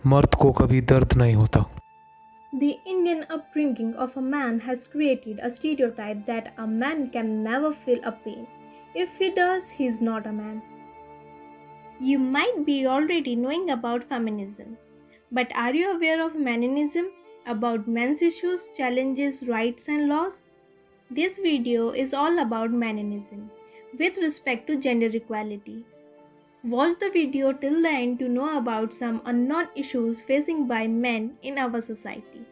मर्द को कभी दर्द नहीं होता। The Indian upbringing of a man has created a stereotype that a man can never feel a pain. If he does, he is not a man. You might be already knowing about feminism, but are you aware of manism? About men's issues, challenges, rights, and laws? This video is all about manism with respect to gender equality. Watch the video till the end to know about some unknown issues facing by men in our society.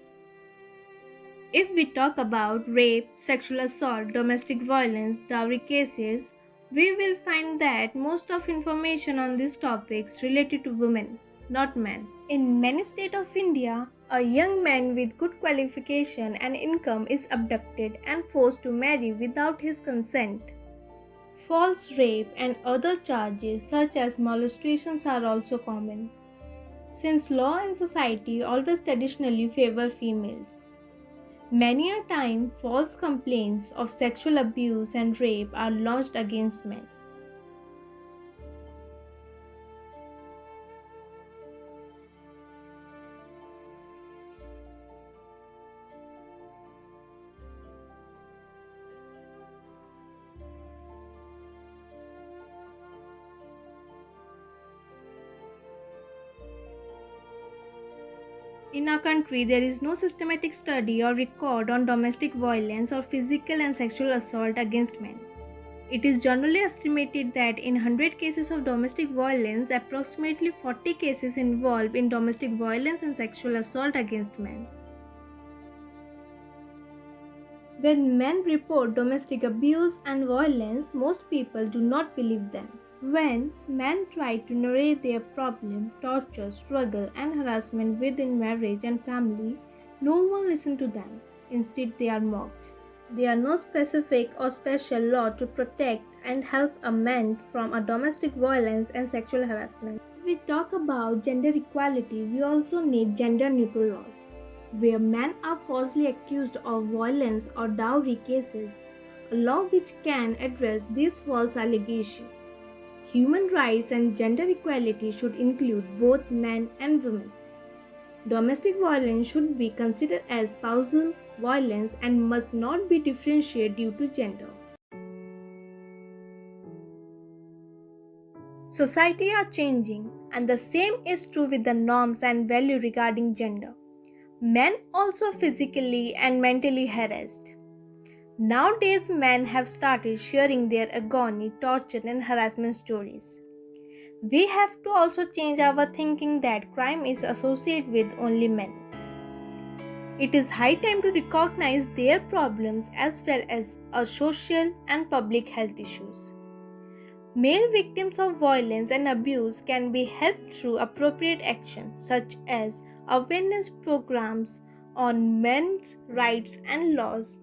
If we talk about rape, sexual assault, domestic violence, dowry cases, we will find that most of information on these topics related to women, not men. In many states of India, a young man with good qualification and income is abducted and forced to marry without his consent. False rape and other charges such as molestations are also common, since law and society always traditionally favor females. Many a time, false complaints of sexual abuse and rape are lodged against men. In our country, there is no systematic study or record on domestic violence or physical and sexual assault against men. It is generally estimated that in 100 cases of domestic violence, approximately 40 cases involve in domestic violence and sexual assault against men. When men report domestic abuse and violence, most people do not believe them. When men try to narrate their problem, torture, struggle, and harassment within marriage and family, no one listens to them. Instead, they are mocked. There are no specific or special law to protect and help a man from a domestic violence and sexual harassment. If we talk about gender equality, we also need gender neutral laws. Where men are falsely accused of violence or dowry cases, a law which can address these false allegations. Human rights and gender equality should include both men and women. Domestic violence should be considered as spousal violence and must not be differentiated due to gender. Society are changing, and the same is true with the norms and value regarding gender. Men also physically and mentally harassed. Nowadays, men have started sharing their agony, torture, and harassment stories. We have to also change our thinking that crime is associated with only men. It is high time to recognize their problems as well as social and public health issues. Male victims of violence and abuse can be helped through appropriate action such as awareness programs on men's rights and laws,